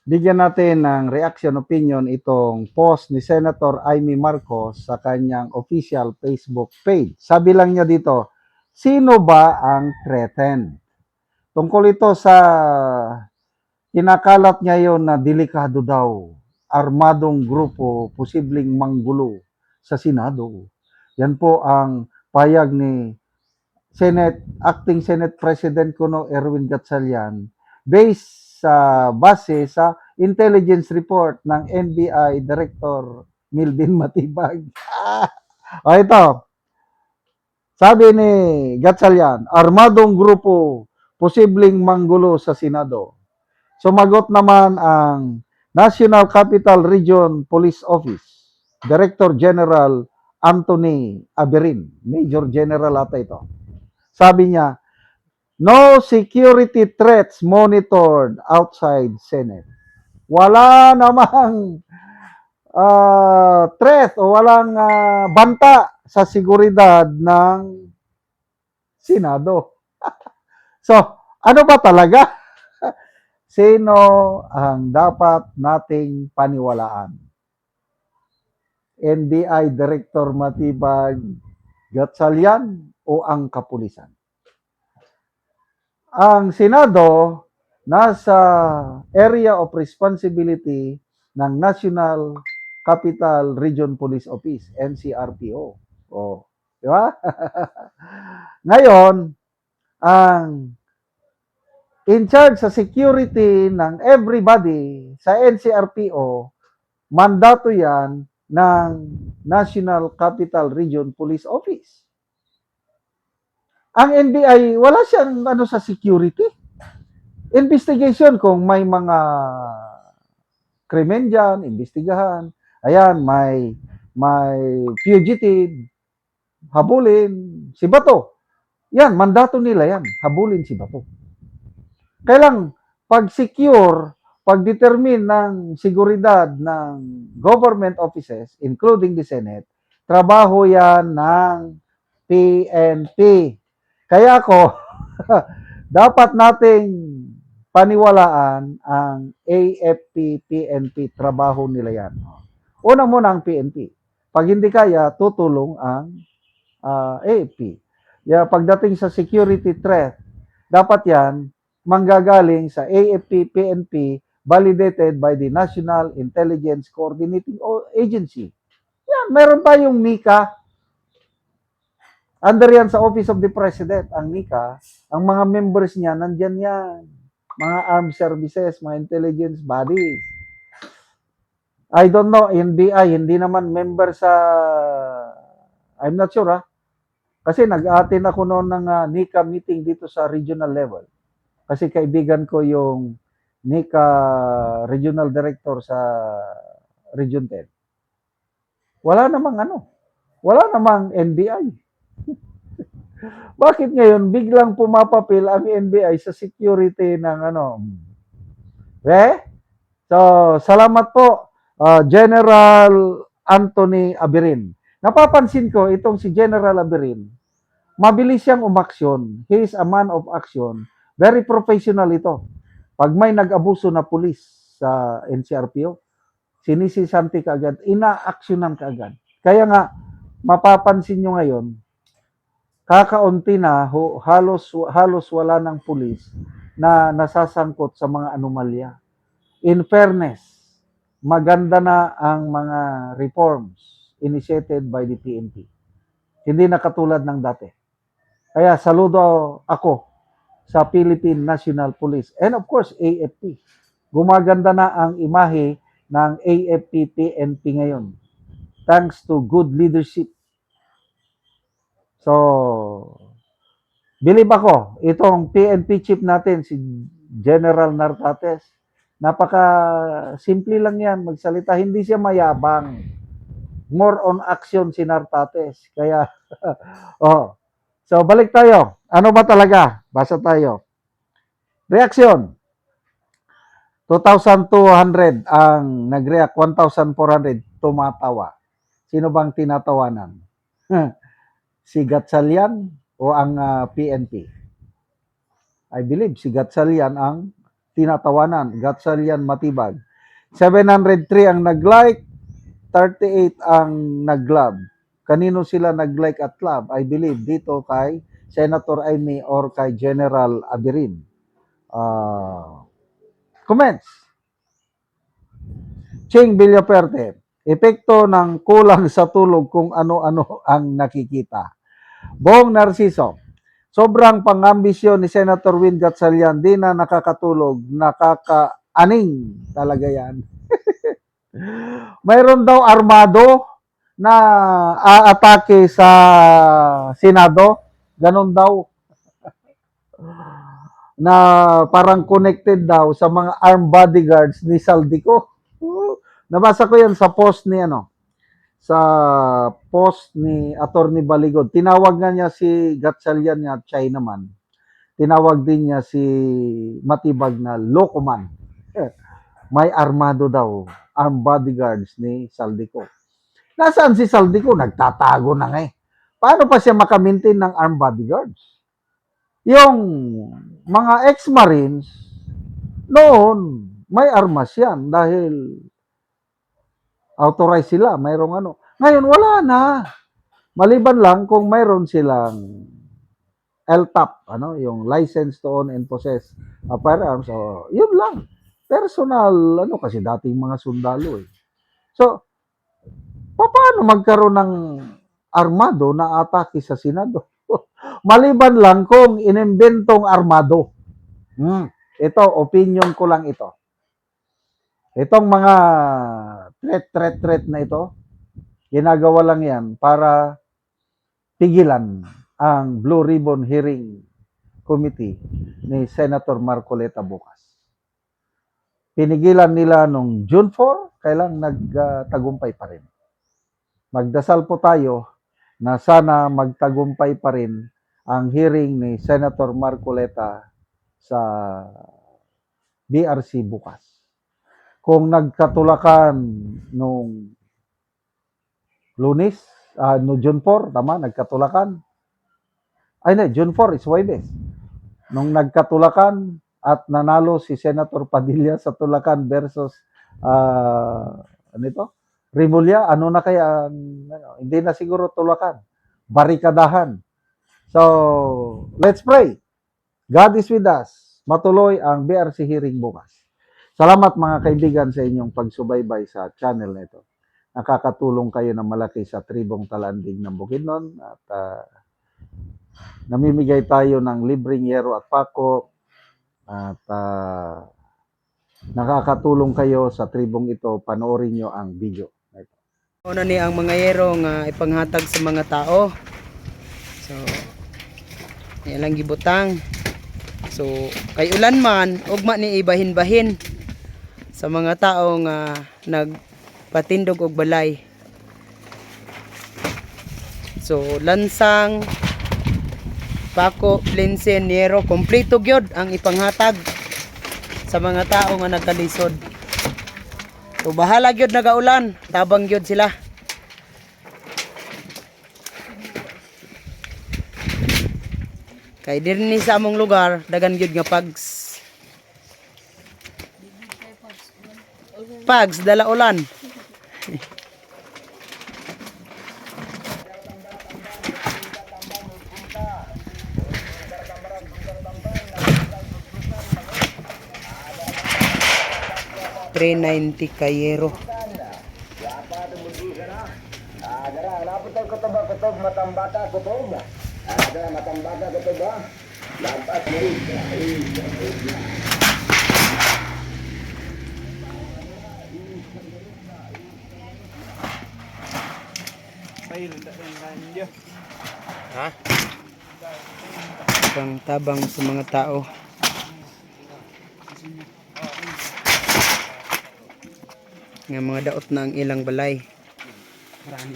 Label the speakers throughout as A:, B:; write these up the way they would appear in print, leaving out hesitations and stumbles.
A: Bigyan natin ng reaction opinion itong post ni Senator Amy Marcos sa kanyang official Facebook page. Sabi lang niya dito, sino ba ang threatened? Tungkol ito sa kinakalat niya yon na delikado daw, armadong grupo posibleng manggulo sa Senado. Yan po ang payag ni Acting Senate President Kuno Erwin Gatchalian based sa base sa intelligence report ng NBI Director Milvin Matibag. O ito, sabi ni Gatchalian, armadong grupo posibleng manggulo sa Senado. Sumagot naman ang National Capital Region Police Office, Director General Anthony Aberin, Major General ata ito. Sabi niya, no security threats monitored outside Senate. Wala namang threat o walang banta sa seguridad ng Senado. So, ano ba talaga? Sino ang dapat nating paniwalaan? NBI Director Matibag Gatchalian o ang kapulisan? Ang Senado nasa area of responsibility ng National Capital Region Police Office, NCRPO. Oh, di ba? Ngayon, ang in charge sa security ng everybody sa NCRPO, mandato yan ng National Capital Region Police Office. Ang NBI, wala siyang sa security. Investigation kung may mga krimen dyan, investigahan. Ayan, may fugitive, habulin, si Bato. Yan, mandato nila yan, habulin si Bato. Kailang pag-secure, pag-determine ng seguridad ng government offices, including the Senate, trabaho yan ng PNP. Kaya ako, dapat nating paniwalaan ang AFP, PNP, trabaho nila yan. Una muna ang PNP. Pag hindi kaya, tutulong ang AFP. Pagdating sa security threat, dapat yan manggagaling sa AFP, PNP, validated by the National Intelligence Coordinating Agency. Yan, meron tayong NICA. Under yan sa Office of the President, ang NICA. Ang mga members niya, nandyan yan. Mga armed services, mga intelligence bodies. I don't know, NBI, hindi naman member sa, I'm not sure Kasi nag-attend ako noon ng NICA meeting dito sa regional level. Kasi kaibigan ko yung NICA regional director sa Region 10. Wala namang NBI. Bakit ngayon biglang pumapapil ang NBI sa security ng So, salamat po General Anthony Aberin. Napapansin ko itong si General Aberin, mabilis siyang umaksyon. He is a man of action. Very professional ito. Pag may nag-abuso na pulis sa NCRPO, sinisisanti kaagad, ina-aksyonan kaagad. Kaya nga, mapapansin nyo ngayon, kakaunti na, halos wala ng pulis na nasasangkot sa mga anomalya. In fairness, maganda na ang mga reforms initiated by the PNP. Hindi na katulad ng dati. Kaya saludo ako sa Philippine National Police and of course AFP. Gumaganda na ang imahe ng AFP-PNP ngayon thanks to good leadership. So, believe ako, itong PNP chief natin, si General Nartates, napaka-simple lang yan magsalita. Hindi siya mayabang. More on action si Nartates. Kaya, So, balik tayo. Ano ba talaga? Basa tayo. Reaction. 2,200 ang nag-react. 1,400 tumatawa. Sino bang tinatawanan? Si Gatchalian o ang PNP? I believe si Gatchalian ang tinatawanan. Gatchalian matibag. 703 ang nag-like, 38 ang nag-love. Kanino sila nag-like at love? I believe dito kay Senator Amy or kay General Abirin. Comments. Ching Villaperte. Epekto ng kulang sa tulog kung ano-ano ang nakikita. Bong Narciso. Sobrang pangambisyon ni Senator Win Gatchalian, di na nakakatulog, nakakaaning talaga yan. Mayroon daw armado na aatake sa Senado, ganun daw, na parang connected daw sa mga armed bodyguards ni Saldico. Nabasa ko yan sa post ni Attorney Baligod. Tinawag nga niya si Gatchalian niya Chinaman. Tinawag din niya si Matibag na Locoman. May armado daw, armed bodyguards ni Saldico. Nasaan si Saldico? Nagtatago na nga eh. Paano pa siya makamintin ng armed bodyguards? Yung mga ex-marines, noon, may armas yan dahil authorized sila, mayroong ano. Ngayon, wala na. Maliban lang kung mayroon silang LTAP, yung license to own and possess firearms. So, yun lang. Personal, kasi dating mga sundalo eh. So, paano magkaroon ng armado na atake sa Senado? Maliban lang kung inimbentong armado. Ito, opinion ko lang ito. Itong mga threat na ito, ginagawa lang yan para pigilan ang Blue Ribbon Hearing Committee ni Senator Marcoleta bukas. Pinigilan nila nung June 4, kailang nagtagumpay pa rin. Magdasal po tayo na sana magtagumpay pa rin ang hearing ni Senator Marcoleta sa BRC bukas. Kung nagkatulakan nung Lunes, no June 4, tama, nagkatulakan. June 4 is Huwebes. Nung nagkatulakan at nanalo si Senator Padilla sa tulakan versus Rimulya, na kaya, hindi na siguro tulakan, barikadahan. So, let's pray. God is with us. Matuloy ang BRC hearing bukas. Salamat mga kaibigan sa inyong pagsubaybay sa channel na ito. Nakakatulong kayo ng malaki sa tribong Talanding ng Bukidnon at namimigay tayo ng libreng yero at pako at nakakatulong kayo sa tribong ito. Panoorin nyo ang video.
B: Una ni ang mga yero nga ipanghatag sa mga tao. So, yan lang gibutang. So, kay ulan man, ugma ni ibahin-bahin sa mga tao nga nagpatindog og balay. So, lansang, pako, plinsen, yero, kompleto gyud ang ipanghatag sa mga tao nga nagkalisod. So, bahala gyud nagaulan, tabang gyud sila. Kay dinhi sa among lugar, dagan gyud nga pags. Pags dala ulan. $390 kayero. Ha? Pang tabang sa mga tao. Nga mga daot na ang ilang balay. Marami.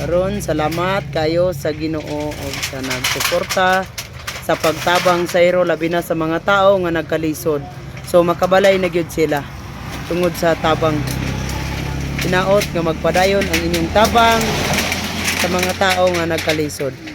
B: Karon salamat kayo sa Ginoo ug sa nagsuporta sa pagtabang sa iro labi na sa mga tao nga nagkalisod. So makabalay na gyud sila tungod sa tabang. Tinaot nga magpadayon ang inyong tabang sa mga tao nga nagkalisod.